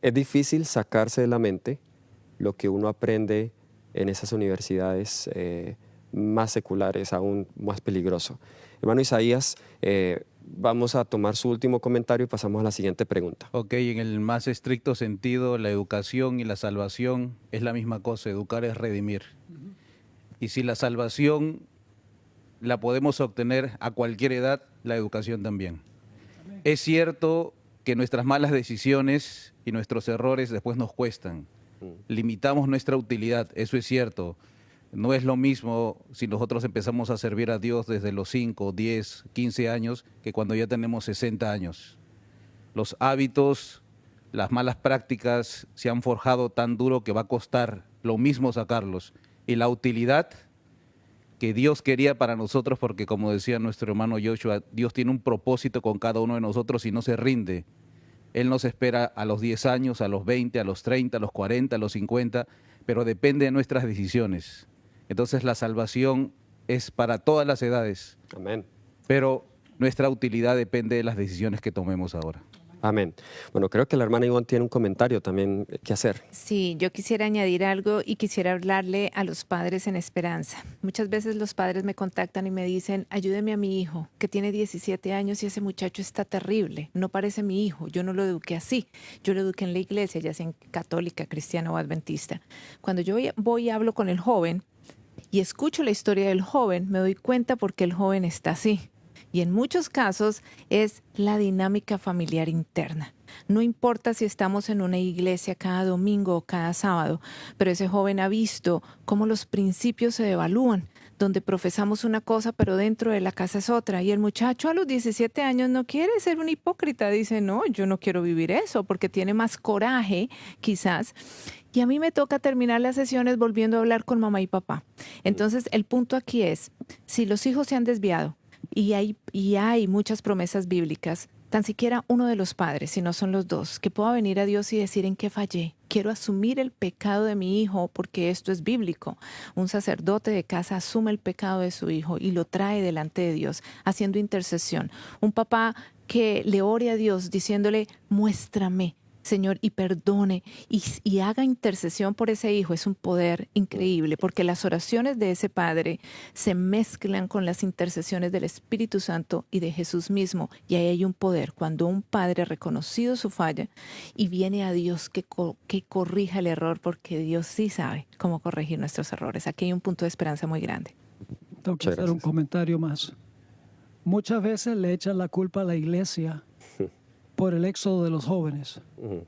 es difícil sacarse de la mente lo que uno aprende en esas universidades más seculares, aún más peligroso. Hermano Isaías, vamos a tomar su último comentario y pasamos a la siguiente pregunta. Ok, en el más estricto sentido, la educación y la salvación es la misma cosa. Educar es redimir. Y si la salvación la podemos obtener a cualquier edad, la educación también. Es cierto que nuestras malas decisiones y nuestros errores después nos cuestan. Limitamos nuestra utilidad, eso es cierto. No es lo mismo si nosotros empezamos a servir a Dios desde los 5, 10, 15 años que cuando ya tenemos 60 años. Los hábitos, las malas prácticas se han forjado tan duro que va a costar lo mismo sacarlos. Y la utilidad que Dios quería para nosotros, porque como decía nuestro hermano Joshua, Dios tiene un propósito con cada uno de nosotros y no se rinde. Él nos espera a los 10 años, a los 20, a los 30, a los 40, a los 50, pero depende de nuestras decisiones. Entonces la salvación es para todas las edades, Amén. pero nuestra utilidad depende de las decisiones que tomemos ahora. Amén. Bueno, creo que la hermana Ivonne tiene un comentario también que hacer. Sí, yo quisiera añadir algo y quisiera hablarle a los padres en esperanza. Muchas veces los padres me contactan y me dicen, ayúdeme a mi hijo, que tiene 17 años y ese muchacho está terrible, no parece mi hijo, yo no lo eduqué así, yo lo eduqué en la iglesia, ya sea en católica, cristiana o adventista. Cuando yo voy y hablo con el joven y escucho la historia del joven, me doy cuenta por qué el joven está así. Y en muchos casos es la dinámica familiar interna. No importa si estamos en una iglesia cada domingo o cada sábado, pero ese joven ha visto cómo los principios se devalúan, donde profesamos una cosa, pero dentro de la casa es otra. Y el muchacho a los 17 años no quiere ser un hipócrita. Dice, no, yo no quiero vivir eso, porque tiene más coraje, quizás. Y a mí me toca terminar las sesiones volviendo a hablar con mamá y papá. Entonces, el punto aquí es, si los hijos se han desviado, y hay muchas promesas bíblicas, tan siquiera uno de los padres, si no son los dos, que pueda venir a Dios y decir en qué fallé. Quiero asumir el pecado de mi hijo porque esto es bíblico. Un sacerdote de casa asume el pecado de su hijo y lo trae delante de Dios, haciendo intercesión. Un papá que le ore a Dios diciéndole, muéstrame, Señor, y perdone y haga intercesión por ese hijo. Es un poder increíble porque las oraciones de ese padre se mezclan con las intercesiones del Espíritu Santo y de Jesús mismo. Y ahí hay un poder. Cuando un padre ha reconocido su falla y viene a Dios que corrija el error, porque Dios sí sabe cómo corregir nuestros errores. Aquí hay un punto de esperanza muy grande. Tengo que Muchas hacer un gracias. comentario más. Muchas veces le echan la culpa a la iglesia por el éxodo de los jóvenes. Ujú.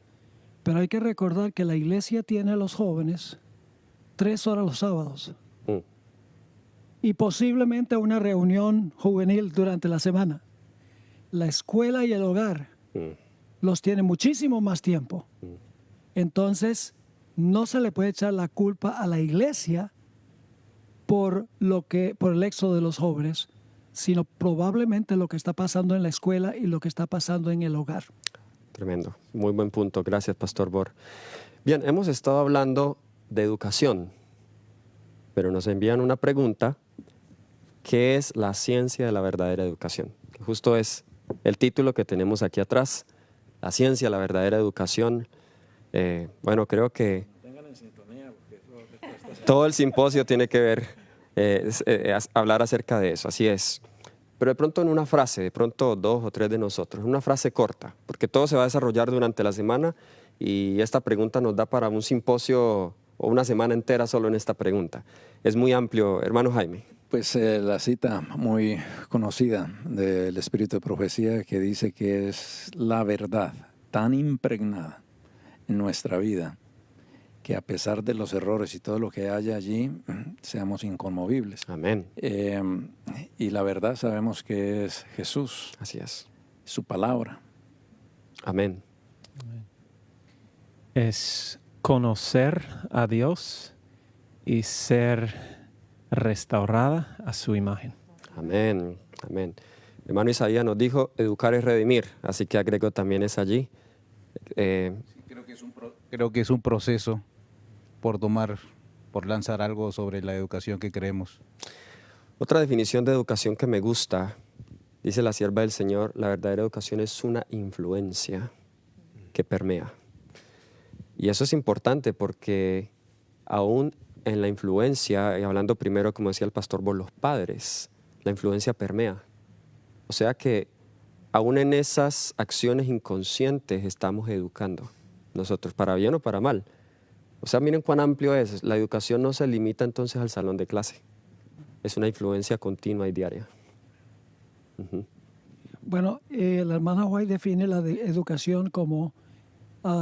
Pero hay que recordar que la iglesia tiene a los jóvenes 3 horas los sábados Mm. y posiblemente una reunión juvenil durante la semana. La escuela y el hogar Mm. los tiene muchísimo más tiempo. Entonces, no se le puede echar la culpa a la iglesia por el éxodo de los jóvenes, sino probablemente lo que está pasando en la escuela y lo que está pasando en el hogar. Tremendo. Muy buen punto. Gracias, Pastor Bor. Bien, hemos estado hablando de educación, pero nos envían una pregunta. ¿Qué es la ciencia de la verdadera educación? Que justo es el título que tenemos aquí atrás. La ciencia de la verdadera educación. Bueno, creo que todo el simposio tiene que ver, hablar acerca de eso, así es. Pero de pronto en una frase, de pronto 2 o 3 de nosotros, una frase corta, porque todo se va a desarrollar durante la semana y esta pregunta nos da para un simposio o una semana entera solo en esta pregunta. Es muy amplio, hermano Jaime. Pues la cita muy conocida del Espíritu de Profecía que dice que es la verdad tan impregnada en nuestra vida que a pesar de los errores y todo lo que haya allí, seamos inconmovibles. Amén. Y la verdad sabemos que es Jesús, Así es. su palabra. Amén. Es conocer a Dios y ser restaurada a su imagen. Amén. Amén. Hermano Isaías nos dijo, educar es redimir, así que agrego también es allí. Creo que es un proceso por lanzar algo sobre la educación que creemos. Otra definición de educación que me gusta, dice la sierva del Señor, la verdadera educación es una influencia que permea. Y eso es importante porque aún en la influencia, y hablando primero, como decía el pastor, por los padres, la influencia permea. O sea que aún en esas acciones inconscientes estamos educando nosotros, para bien o para mal. O sea, miren cuán amplio es. La educación no se limita entonces al salón de clase. Es una influencia continua y diaria. Ujú. Bueno, la hermana White define la educación como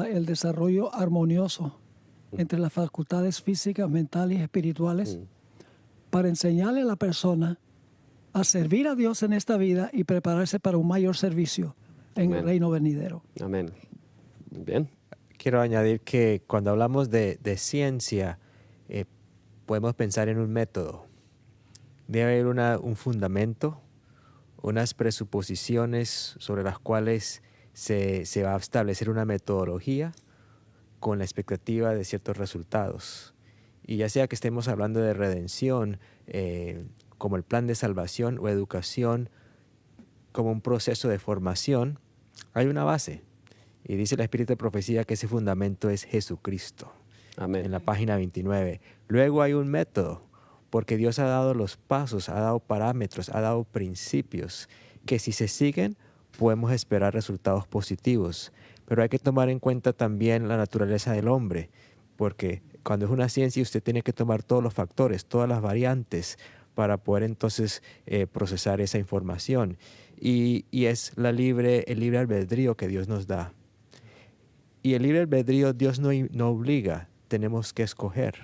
el desarrollo armonioso entre las facultades físicas, mentales y espirituales para enseñarle a la persona a servir a Dios en esta vida y prepararse para un mayor servicio en el Amén. reino venidero. Amén. Bien. Quiero añadir que cuando hablamos de ciencia, podemos pensar en un método. Debe haber un fundamento, unas presuposiciones sobre las cuales se va a establecer una metodología con la expectativa de ciertos resultados. Y ya sea que estemos hablando de redención, como el plan de salvación o educación, como un proceso de formación, hay una base. Y dice el Espíritu de Profecía que ese fundamento es Jesucristo, Amén. en la página 29. Luego hay un método, porque Dios ha dado los pasos, ha dado parámetros, ha dado principios, que si se siguen, podemos esperar resultados positivos. Pero hay que tomar en cuenta también la naturaleza del hombre, porque cuando es una ciencia usted tiene que tomar todos los factores, todas las variantes, para poder entonces procesar esa información. Y es el libre albedrío que Dios nos da. Y el libre albedrío Dios no obliga, tenemos que escoger.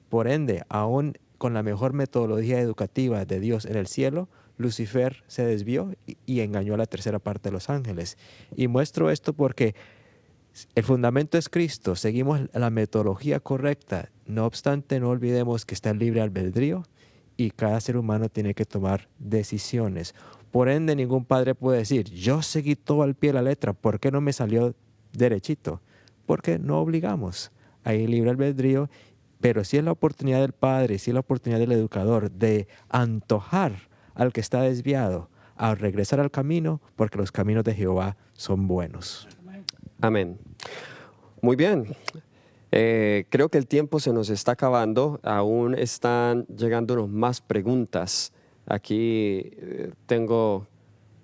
Por ende, aún con la mejor metodología educativa de Dios en el cielo, Lucifer se desvió y engañó a la tercera parte de los ángeles. Y muestro esto porque el fundamento es Cristo, seguimos la metodología correcta. No obstante, no olvidemos que está el libre albedrío y cada ser humano tiene que tomar decisiones. Por ende, ningún padre puede decir, yo seguí todo al pie de la letra, ¿por qué no me salió derechito? Porque no obligamos. Hay libre albedrío, pero sí es la oportunidad del padre, sí es la oportunidad del educador de antojar al que está desviado a regresar al camino, porque los caminos de Jehová son buenos. Amén. Muy bien. Creo que el tiempo se nos está acabando. Aún están llegándonos más preguntas. Aquí tengo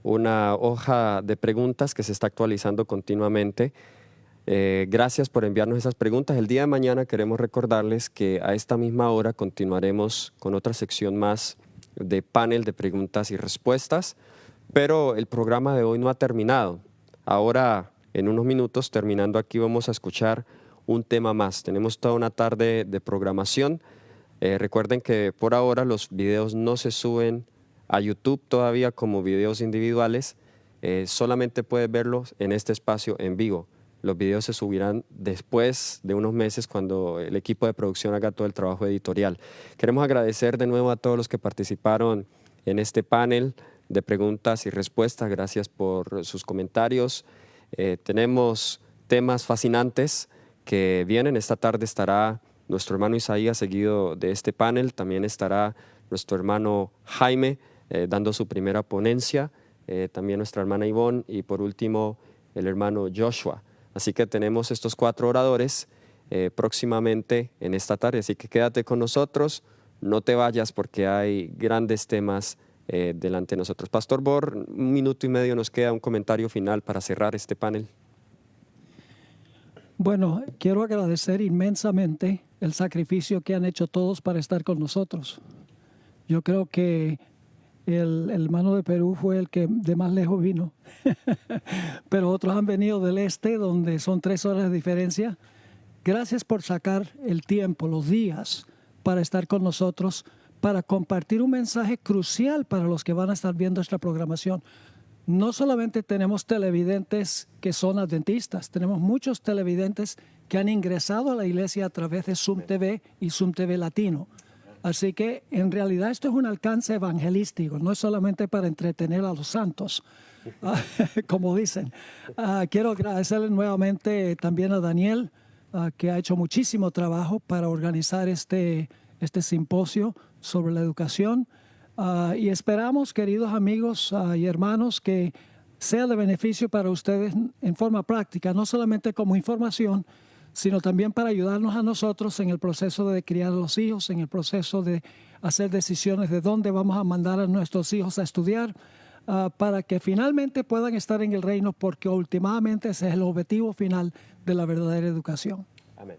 una hoja de preguntas que se está actualizando continuamente. Gracias por enviarnos esas preguntas. El día de mañana queremos recordarles que a esta misma hora continuaremos con otra sección más de panel de preguntas y respuestas, pero el programa de hoy no ha terminado. Ahora, en unos minutos, terminando aquí, vamos a escuchar un tema más. Tenemos toda una tarde de programación. Recuerden que por ahora los videos no se suben a YouTube todavía como videos individuales. Solamente puedes verlos en este espacio en vivo. Los videos se subirán después de unos meses cuando el equipo de producción haga todo el trabajo editorial. Queremos agradecer de nuevo a todos los que participaron en este panel de preguntas y respuestas. Gracias por sus comentarios. Tenemos temas fascinantes que vienen. Esta tarde estará nuestro hermano Isaías seguido de este panel. También estará nuestro hermano Jaime dando su primera ponencia. También nuestra hermana Ivonne y por último el hermano Joshua. Así que tenemos estos 4 oradores próximamente en esta tarde. Así que quédate con nosotros, no te vayas porque hay grandes temas delante de nosotros. Pastor Bor, 1 minuto y medio nos queda, un comentario final para cerrar este panel. Bueno, quiero agradecer inmensamente el sacrificio que han hecho todos para estar con nosotros. Yo creo que el hermano de Perú fue el que de más lejos vino, pero otros han venido del este, donde son 3 horas de diferencia. Gracias por sacar el tiempo, los días, para estar con nosotros, para compartir un mensaje crucial para los que van a estar viendo esta programación. No solamente tenemos televidentes que son adventistas, tenemos muchos televidentes que han ingresado a la iglesia a través de Zoom TV y Zoom TV Latino. Así que en realidad esto es un alcance evangelístico, no es solamente para entretener a los santos, como dicen. Quiero agradecerle nuevamente también a Daniel, que ha hecho muchísimo trabajo para organizar este simposio sobre la educación. Y esperamos, queridos amigos y hermanos, que sea de beneficio para ustedes en forma práctica, no solamente como información, sino también para ayudarnos a nosotros en el proceso de criar a los hijos, en el proceso de hacer decisiones de dónde vamos a mandar a nuestros hijos a estudiar, para que finalmente puedan estar en el reino, porque últimamente ese es el objetivo final de la verdadera educación. Amén.